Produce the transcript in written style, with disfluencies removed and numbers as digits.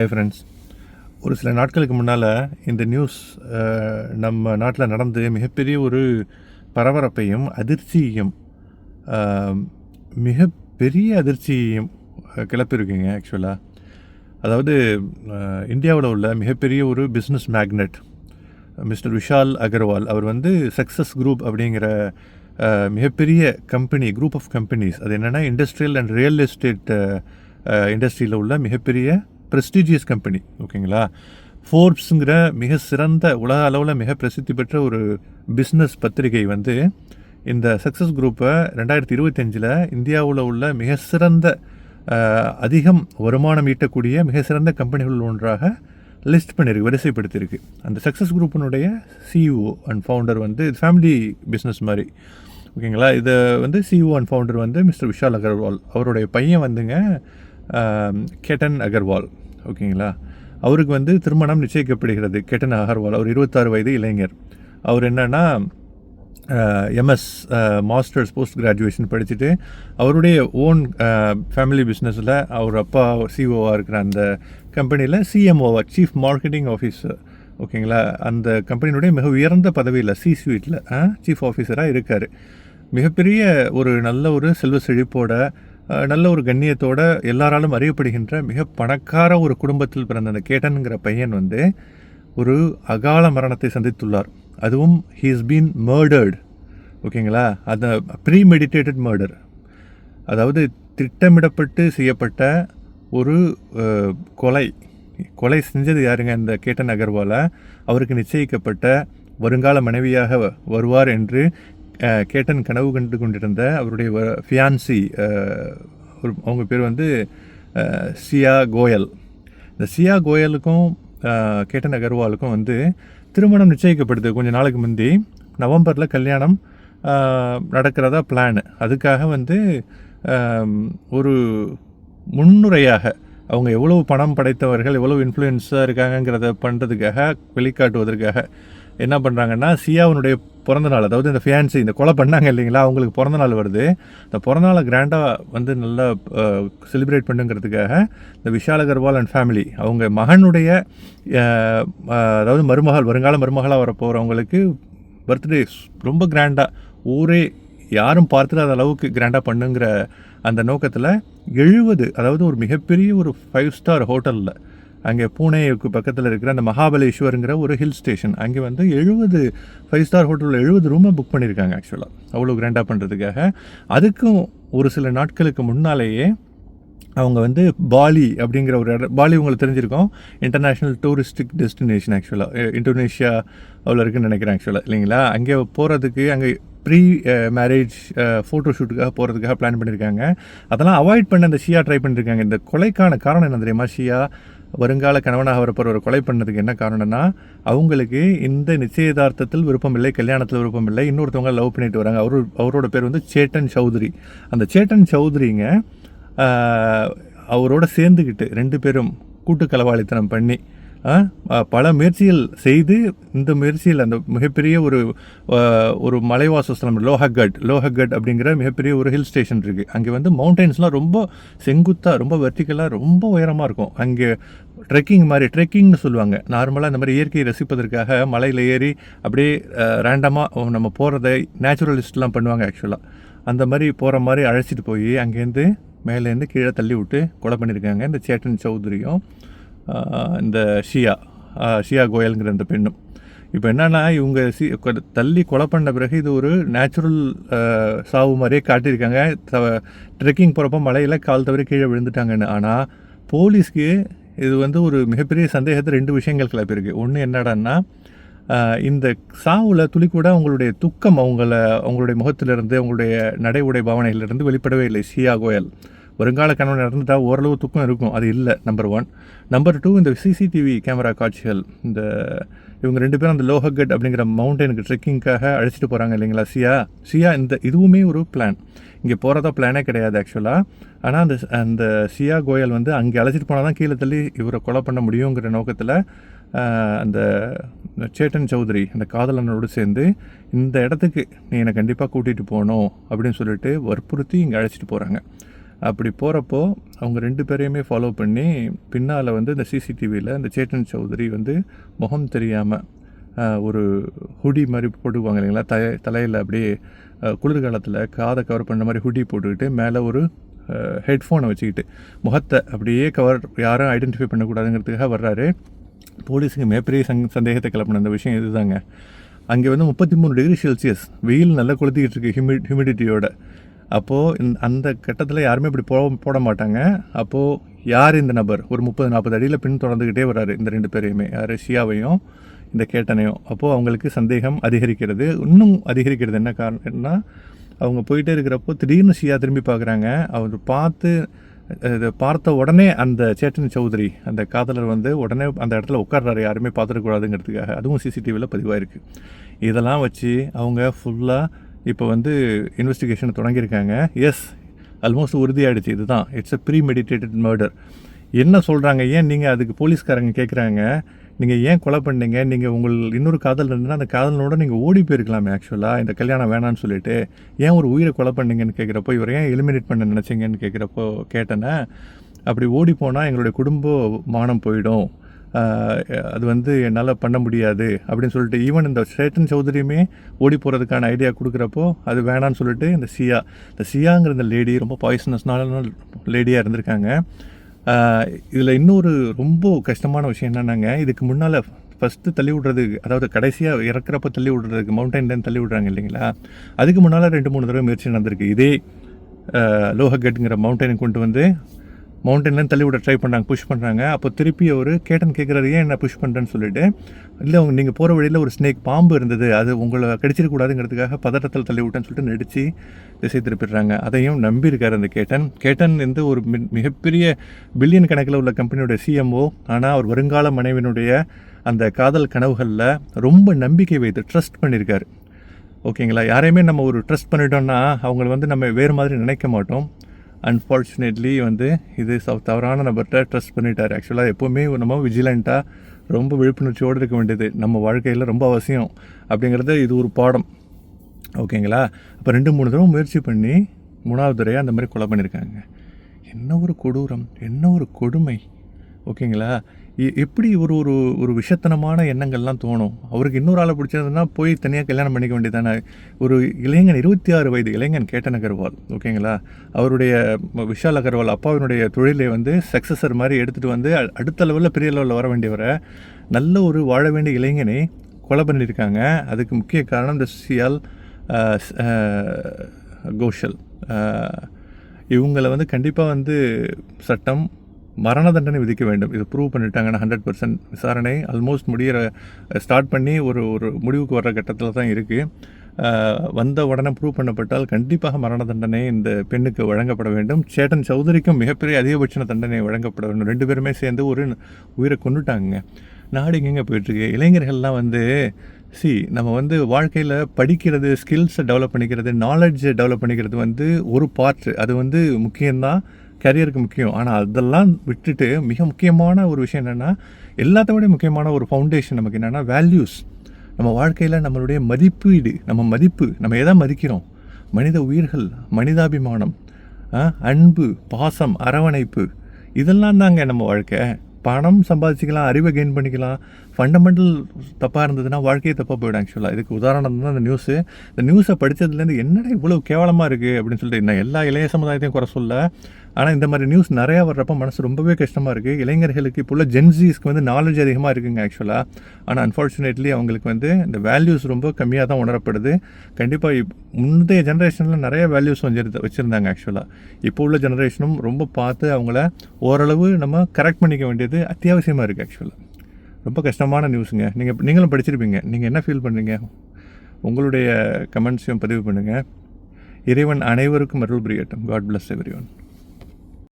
Friends, ஒரு சில நாட்களுக்கு முன்னால் இந்த நியூஸ் நம்ம நாட்டில் நடந்து மிகப்பெரிய ஒரு பரபரப்பையும் அதிர்ச்சியையும் மிகப்பெரிய அதிர்ச்சியையும் கிளப்பியிருக்குங்க. ஆக்சுவலாக அதாவது இந்தியாவில் உள்ள மிகப்பெரிய ஒரு business magnate mister Vishal Agarwal அவர் வந்து சக்ஸஸ் குரூப் அப்படிங்கிற மிகப்பெரிய கம்பெனி, குரூப் ஆஃப் கம்பெனிஸ், அது என்னென்னா இண்டஸ்ட்ரியல் அண்ட் ரியல் எஸ்டேட் இண்டஸ்ட்ரியில் உள்ள மிகப்பெரிய ப்ரெஸ்டீஜியஸ் கம்பெனி. ஓகேங்களா? ஃபோர்ப்ஸுங்கிற மிக சிறந்த உலக அளவில் மிக பிரசித்தி பெற்ற ஒரு பிஸ்னஸ் பத்திரிகை வந்து இந்த சக்ஸஸ் குரூப்பை 2025 இந்தியாவில் உள்ள மிக சிறந்த அதிகம் வருமானம் ஈட்டக்கூடிய மிக சிறந்த கம்பெனிகள் ஒன்றாக லிஸ்ட் பண்ணியிருக்கு, வரிசைப்படுத்தியிருக்கு. அந்த சக்ஸஸ் குரூப்பினுடைய சிஇஓ அண்ட் ஃபவுண்டர் வந்து ஃபேமிலி பிஸ்னஸ் மாதிரி. ஓகேங்களா? இதை வந்து சிஇஓ அண்ட் ஃபவுண்டர் வந்து மிஸ்டர் விஷால் அகர்வால். அவருடைய பையன் வந்துங்க கேட்டன் அகர்வால். ஓகேங்களா? அவருக்கு வந்து திருமணம் நிச்சயிக்கப்படுகிறது. கேட்டன் அகர்வால் அவர் 26 வயது இளைஞர். அவர் என்னென்னா எம்எஸ் மாஸ்டர்ஸ் போஸ்ட் கிராஜுவேஷன் படிச்சுட்டு அவருடைய ஓன் ஃபேமிலி பிஸ்னஸில் அவர் அப்பா சிஓவாக இருக்கிற அந்த கம்பெனியில் சிஎம்ஓவாக, சீஃப் மார்க்கெட்டிங் ஆஃபீஸர். ஓகேங்களா? அந்த கம்பெனியினுடைய மிக உயர்ந்த பதவியில் C-suiteல சீஃப் ஆஃபீஸராக இருக்கார். மிகப்பெரிய ஒரு நல்ல ஒரு செல்வ செழிப்போட, நல்ல ஒரு கண்ணியத்தோடு எல்லாராலும் அறியப்படுகின்ற மிக பணக்கார ஒரு குடும்பத்தில் பிறந்த அந்த கேட்டனுங்கிற பையன் வந்து ஒரு அகால மரணத்தை சந்தித்துள்ளார். அதுவும் ஹீ இஸ் பீன் மர்டர்டு. ஓகேங்களா? அந்த ப்ரீமெடிட்டேட்டட் மர்டர், அதாவது திட்டமிடப்பட்டு செய்யப்பட்ட ஒரு கொலை செஞ்சது யாருங்க? இந்த கேட்டன் அகர்வாலை. அவருக்கு நிச்சயிக்கப்பட்ட வருங்கால மனைவியாக வருவார் என்று கேட்டன் கனவு கண்டு கொண்டிருந்த அவருடைய ஃபியான்சி, அவங்க பேர் வந்து சியா கோயல். இந்த சியா கோயலுக்கும் கேட்டன் அகர்வாலுக்கும் வந்து திருமணம் நிச்சயிக்கப்படுது. கொஞ்சம் நாளுக்கு முந்தி நவம்பரில் கல்யாணம் நடக்கிறதா பிளான். அதுக்காக வந்து ஒரு முன்னுரையாக அவங்க எவ்வளவு பணம் படைத்தவர்கள், எவ்வளவு இன்ஃப்ளூயன்ஸாக இருக்காங்கங்கிறத பண்ணுறதுக்காக, வெளிக்காட்டுவதற்காக என்ன பண்ணுறாங்கன்னா, சியாவுனுடைய பிறந்தநாள், அதாவது இந்த ஃபியான்சி, இந்த கொலை பண்ணாங்க இல்லைங்களா, அவங்களுக்கு பிறந்தநாள் வருது. இந்த பிறந்தநாளை கிராண்டாக வந்து நல்லா செலிப்ரேட் பண்ணுங்கிறதுக்காக இந்த விஷால் அகர்வால் அண்ட் ஃபேமிலி அவங்க மகனுடைய அதாவது மருமகள், வருங்கால மருமகளாக வர போகிறவங்களுக்கு பர்த்டே ரொம்ப கிராண்டாக, ஊரே யாரும் பார்த்துடாத அளவுக்கு கிராண்டாக பண்ணுங்கிற அந்த நோக்கத்தில் 70, அதாவது ஒரு மிகப்பெரிய ஒரு 5 ஸ்டார் ஹோட்டலில் அங்கே பூனேக்கு பக்கத்தில் இருக்கிற அந்த மகாபலேஸ்வருங்கிற ஒரு ஹில் ஸ்டேஷன், அங்கே வந்து 70 5 ஸ்டார் ஹோட்டலில் 70 ரூமை புக் பண்ணியிருக்காங்க. ஆக்சுவலாக அவ்வளோ கிராண்டாக பண்ணுறதுக்காக. அதுக்கும் ஒரு சில நாட்களுக்கு முன்னாலேயே அவங்க வந்து பாலி அப்படிங்கிற ஒரு இடம், பாலி உங்களுக்கு தெரிஞ்சிருக்கோம், இன்டர்நேஷ்னல் டூரிஸ்டிக் டெஸ்டினேஷன். ஆக்சுவலாக இந்தோனேஷியா அவ்வளோ இருக்குதுன்னு நினைக்கிறேன். ஆக்சுவலாக இல்லைங்களா? அங்கே போகிறதுக்கு, அங்கே ப்ரீ மேரேஜ் ஃபோட்டோ ஷூட்டுக்காக போகிறதுக்காக பிளான் பண்ணியிருக்காங்க. அதெல்லாம் அவாய்ட் பண்ண அந்த ஷியா ட்ரை பண்ணியிருக்காங்க. இந்த கொலைக்கான காரணம் என்ன தெரியுமா? ஷியா வருங்கால கணவனாக வரப்போகிற ஒரு கொலை பண்ணதுக்கு என்ன காரணம்னா, அவங்களுக்கு இந்த நிச்சயதார்த்தத்தில் விருப்பம் இல்லை, கல்யாணத்தில் விருப்பம் இல்லை. இன்னொருத்தவங்க லவ் பண்ணிட்டு வராங்க. அவரோட பேர் வந்து சேட்டன் சௌத்ரி. அந்த சேட்டன் சௌத்ரிங்க அவரோட சேர்ந்துக்கிட்டு 2 பேரும் கூட்டு களவாளித்தனம் பண்ணி பல முயற்சிகள் செய்து, இந்த முயற்சியில் அந்த மிகப்பெரிய ஒரு மலைவாசஸ்தலம் லோஹகட் அப்படிங்கிற மிகப்பெரிய ஒரு ஹில் ஸ்டேஷன் இருக்குது. அங்கே வந்து மவுண்டெயின்ஸ்லாம் ரொம்ப செங்குத்தாக, ரொம்ப வெர்டிக்கலாக, ரொம்ப உயரமாக இருக்கும். அங்கே ட்ரெக்கிங்னு சொல்லுவாங்க. நார்மலாக இந்த மாதிரி இயற்கையை ரசிப்பதற்காக மலையில் ஏறி அப்படியே ரேண்டமாக நம்ம போகிறத நேச்சுரலிஸ்ட்லாம் பண்ணுவாங்க. ஆக்சுவலாக அந்த மாதிரி போகிற மாதிரி அழைச்சிட்டு போய் அங்கேருந்து மேலேருந்து கீழே தள்ளி விட்டு கொலை பண்ணியிருக்காங்க இந்த சேட்டன் சௌத்ரியும் இந்த ஷியா கோயலுங்கிற இந்த பெண்ணும். இப்போ என்னென்னா, இவங்க தள்ளி கொலை பண்ண பிறகு இது ஒரு நேச்சுரல் சாவு மாதிரியே காட்டியிருக்காங்க. ட்ரெக்கிங் போகிறப்போ மலையில் கால் தவறி கீழே விழுந்துட்டாங்கன்னு. ஆனால் போலீஸ்க்கு இது வந்து ஒரு மிகப்பெரிய சந்தேகத்தை 2 விஷயங்கள் கிளப்பியிருக்கு. ஒன்று என்னடான்னா, இந்த சாவில் துளி கூட அவங்களுடைய துக்கம் அவங்களுடைய முகத்திலிருந்து, அவங்களுடைய நடை உடை பாவனையிலிருந்து வெளிப்படவே இல்லை. ஷியா கோயல் வருங்கால கணவன் இறந்துட்டால் ஓரளவு துக்கம் இருக்கும், அது இல்லை. நம்பர் 1. நம்பர் 2, இந்த சிசிடிவி கேமரா காட்சிகள், இவங்க 2 பேரும் அந்த லோஹகட் அப்படிங்கிற மவுண்டனுக்கு ட்ரெக்கிங்காக அழைச்சிட்டு போகிறாங்க இல்லைங்களா ஷியா. இதுவுமே ஒரு பிளான். இங்கே போகிறதா பிளானே கிடையாது ஆக்சுவலாக. ஆனால் அந்த ஷியா கோயல் வந்து அங்கே அழைச்சிட்டு போனால் தான் கீழே தள்ளி இவரை கொலை பண்ண முடியுங்கிற நோக்கத்தில் அந்த சேட்டன் சௌத்ரி அந்த காதலனோடு சேர்ந்து இந்த இடத்துக்கு நீ என்னை கண்டிப்பாக கூட்டிகிட்டு போகணும் அப்படின்னு சொல்லிட்டு வற்புறுத்தி இங்கே அழைச்சிட்டு போகிறாங்க. அப்படி போகிறப்போ அவங்க 2 பேரையுமே ஃபாலோ பண்ணி பின்னால் வந்து இந்த சிசிடிவியில் இந்த சேட்டன் சௌத்ரி வந்து முகம் தெரியாமல் ஒரு ஹுடி மாதிரி போட்டுக்குவாங்க இல்லைங்களா, தலையில் அப்படியே குளிர்காலத்தில் காதை கவர் பண்ணுற மாதிரி ஹுடி போட்டுக்கிட்டு மேலே ஒரு ஹெட்ஃபோனை வச்சுக்கிட்டு முகத்தை அப்படியே யாரும் ஐடென்டிஃபை பண்ணக்கூடாதுங்கிறதுக்காக வர்றாரு. போலீஸுக்கு மிகப்பெரிய சந்தேகத்தை கிளப்பின அந்த விஷயம் இதுதாங்க. அங்கே வந்து 33 டிகிரி செல்சியஸ் வெயில் நல்லா கொளுத்திக்கிட்டு இருக்கு ஹியூமிடிட்டியோட. அப்போது அந்த கட்டத்தில் யாருமே இப்படி போட மாட்டாங்க. அப்போது யார் இந்த நபர் ஒரு 30-40 அடியில் பின் தொடர்ந்துக்கிட்டே வர்றாரு இந்த 2 பேரையுமே, யார் ஷியாவையும் இந்த கேட்டனையும். அப்போது அவங்களுக்கு சந்தேகம் அதிகரிக்கிறது. இன்னும் அதிகரிக்கிறது என்ன காரணம்னா, அவங்க போயிட்டே இருக்கிறப்போ திடீர்னு ஷியா திரும்பி பார்க்குறாங்க. அவர் பார்த்த உடனே அந்த சேட்டன் சௌத்ரி அந்த காதலர் வந்து உடனே அந்த இடத்துல உட்கார்றாரு, யாருமே பார்த்துடக்கூடாதுங்கிறதுக்காக. அதுவும் சிசிடிவியில் பதிவாயிருக்கு. இதெல்லாம் வச்சு அவங்க ஃபுல்லாக இப்போ வந்து இன்வெஸ்டிகேஷனை தொடங்கியிருக்காங்க. எஸ், ஆல்மோஸ்ட் உறுதியாகிடுச்சு இதுதான் it's a premeditated murder. என்ன சொல்கிறாங்க, ஏன் நீங்கள் அதுக்கு போலீஸ்காரங்க கேட்குறாங்க, நீங்கள் ஏன் கொலை பண்ணீங்க, நீங்கள் இன்னொரு காதல் இருந்ததுன்னா அந்த காதலனோட நீங்கள் ஓடி போயிருக்கலாமே ஆக்சுவலாக, இந்த கல்யாணம் வேணான்னு சொல்லிட்டு ஏன் ஒரு உயிரை கொலை பண்ணீங்கன்னு கேட்குறப்போ, இவரை ஏன் எலிமினேட் பண்ண நினச்சிங்கன்னு கேட்குறப்போ கேட்டேன்னா, அப்படி ஓடி போனால் எங்களுடைய குடும்ப மானம் போயிடும், அது வந்து என்னால் பண்ண முடியாது அப்படின்னு சொல்லிட்டு ஈவன் இந்த சேட்டன் சௌத்ரியுமே ஓடி போகிறதுக்கான ஐடியா கொடுக்குறப்போ அது வேணான்னு சொல்லிட்டு இந்த சியாங்கிற இந்த லேடி ரொம்ப பாய்சனஸ்னால லேடியாக இருந்திருக்காங்க. இதில் இன்னொரு ரொம்ப கஷ்டமான விஷயம் என்னன்னாங்க, இதுக்கு முன்னால் ஃபஸ்ட்டு தள்ளி விட்றது, அதாவது கடைசியாக இறக்குறப்ப தள்ளி விட்றதுக்கு மவுண்டன்லேருந்து தள்ளி விட்றாங்க இல்லைங்களா, அதுக்கு முன்னால் 2-3 தடவை முயற்சி நடந்திருக்கு. இதே லோஹகட்ங்கிற மவுண்டனை கொண்டு வந்து மவுண்டன்லேருந்து தள்ளி விட ட்ரை பண்ணுறாங்க, புஷ் பண்ணுறாங்க. அப்போ திருப்பி அவர் கேட்குறாரு, ஏன் என்ன புஷ் பண்ணுறேன்னு சொல்லிட்டு, இல்லை நீங்கள் போகிற வழியில் ஒரு ஸ்னேக் பாம்பு இருந்தது, அது உங்களை கடிச்சிடக்கூடாதுங்கிறதுக்காக பதட்டத்தில் தள்ளி விட்டேன்னு சொல்லிட்டு நடித்து திசை திருப்பிடுறாங்க. அதையும் நம்பியிருக்கார் அந்த கேட்டன் வந்து ஒரு மிகப்பெரிய பில்லியன் கணக்கில் உள்ள கம்பெனியோட சிஎம்ஓ. ஆனால் அவர் வருங்கால மனைவினுடைய அந்த காதல் கனவுகளில் ரொம்ப நம்பிக்கை வைத்து ட்ரஸ்ட் பண்ணியிருக்காரு. ஓகேங்களா, யாரையுமே நம்ம ஒரு ட்ரஸ்ட் பண்ணிட்டோம்னா அவங்கள வந்து நம்ம வேறு மாதிரி நினைக்க மாட்டோம். அன்ஃபார்ச்சுனேட்லி வந்து இது தவறான நபர்கிட்ட ட்ரஸ்ட் பண்ணிட்டார். ஆக்சுவலாக எப்போவுமே நம்ம விஜிலண்ட்டாக ரொம்ப விழிப்புணர்ச்சியோடு இருக்க வேண்டியது நம்ம வாழ்க்கையில் ரொம்ப அவசியம் அப்படிங்கிறது இது ஒரு பாடம். ஓகேங்களா, அப்போ 2-3 தடவை முயற்சி பண்ணி 3வது தடவையாக அந்த மாதிரி கொலை பண்ணியிருக்காங்க. என்ன ஒரு கொடூரம், என்ன ஒரு கொடுமை. ஓகேங்களா, எப்படி ஒரு ஒரு ஒரு விஷத்தனமான எண்ணங்கள்லாம் தோணும். அவருக்கு இன்னொரு ஆளை பிடிச்சிருந்ததுன்னா போய் தனியாக கல்யாணம் பண்ணிக்க வேண்டியதானே. ஒரு இளைஞன் 26 வயது இளைஞன் கேட்டன் அகர்வால், ஓகேங்களா, அவருடைய விஷால் அகர்வால் அப்பாவினுடைய தொழிலை வந்து சக்ஸஸர் மாதிரி எடுத்துகிட்டு வந்து அடுத்த லெவலில் பெரிய லெவலில் வர வேண்டியவரை, நல்ல ஒரு வாழ வேண்டிய இளைஞனை கொலை பண்ணியிருக்காங்க. அதுக்கு முக்கிய காரணம் இந்த சியால் கோஷல். இவங்களை வந்து கண்டிப்பாக வந்து சட்டம் மரண தண்டனை விதிக்க வேண்டும். இது ப்ரூவ் பண்ணிட்டாங்கன்னா 100% விசாரணை ஆல்மோஸ்ட் ஸ்டார்ட் பண்ணி ஒரு முடிவுக்கு வர்ற கட்டத்தில் தான் இருக்குது. வந்த உடனே ப்ரூவ் பண்ணப்பட்டால் கண்டிப்பாக மரண தண்டனை இந்த பெண்ணுக்கு வழங்கப்பட வேண்டும். சேட்டன் சௌத்ரிக்கும் மிகப்பெரிய அதிகபட்ச தண்டனை வழங்கப்பட வேண்டும். 2 பேருமே சேர்ந்து ஒரு உயிரை கொண்டுட்டாங்க. நாடு எங்கெங்கே போயிட்டுருக்கு. இளைஞர்கள்லாம் வந்து நம்ம வந்து வாழ்க்கையில் படிக்கிறது, ஸ்கில்ஸை டெவலப் பண்ணிக்கிறது, நாலேஜை டெவலப் பண்ணிக்கிறது வந்து ஒரு பார்ட், அது வந்து முக்கியம்தான், கரியருக்கு முக்கியம். ஆனால் அதெல்லாம் விட்டுட்டு மிக முக்கியமான ஒரு விஷயம் என்னென்னா, எல்லாத்த விட முக்கியமான ஒரு ஃபவுண்டேஷன் நமக்கு என்னென்னா வேல்யூஸ். நம்ம வாழ்க்கையில் நம்மளுடைய மதிப்பீடு, நம்ம எதை மதிக்கிறோம், மனித உயிர்கள், மனிதாபிமானம், அன்பு, பாசம், அரவணைப்பு, இதெல்லாம் தாங்க நம்ம வாழ்க்கை. பணம் சம்பாதிச்சிக்கலாம், அறிவை கெயின் பண்ணிக்கலாம், ஃபண்டமெண்டல் தப்பாக இருந்ததுன்னா வாழ்க்கையே தப்பாக போய்டும். ஆக்சுவலாக இதுக்கு உதாரணம் தான் இந்த நியூஸை படித்ததுலேருந்து என்னடா இவ்வளோ கேவலமாக இருக்குது அப்படின்னு சொல்லிட்டு நான் எல்லா இளைய சமுதாயத்தையும் குறை சொல்ல. ஆனால் இந்த மாதிரி நியூஸ் நிறையா வர்றப்போ மனசு ரொம்பவே கஷ்டமாக இருக்குது. இளைஞர்களுக்கு இப்போ உள்ள ஜென்ஸீஸ்க்கு வந்து நாலேஜ் அதிகமாக இருக்குங்க ஆக்சுவலாக. ஆனால் அன்ஃபார்ச்சுனேட்லி அவங்களுக்கு வந்து இந்த வேல்யூஸ் ரொம்ப கம்மியாக தான் உணரப்படுது. கண்டிப்பாக முந்தைய ஜென்ரேஷனில் நிறைய வேல்யூஸ் வச்சுருந்தாங்க ஆக்சுவலாக. இப்போ உள்ள ஜென்ரேஷனும் ரொம்ப பார்த்து அவங்கள ஓரளவு நம்ம கரெக்ட் பண்ணிக்க வேண்டியது அத்தியாவசியமாக இருக்குது ஆக்சுவலாக. ரொம்ப கஷ்டமான நியூஸுங்க. நீங்களும் படிச்சிருப்பீங்க. நீங்கள் என்ன ஃபீல் பண்ணுறீங்க, உங்களுடைய கமெண்ட்ஸையும் பதிவு பண்ணுங்கள். இறைவன் அனைவருக்கும் அருள் புரியட்டும். God bless everyone.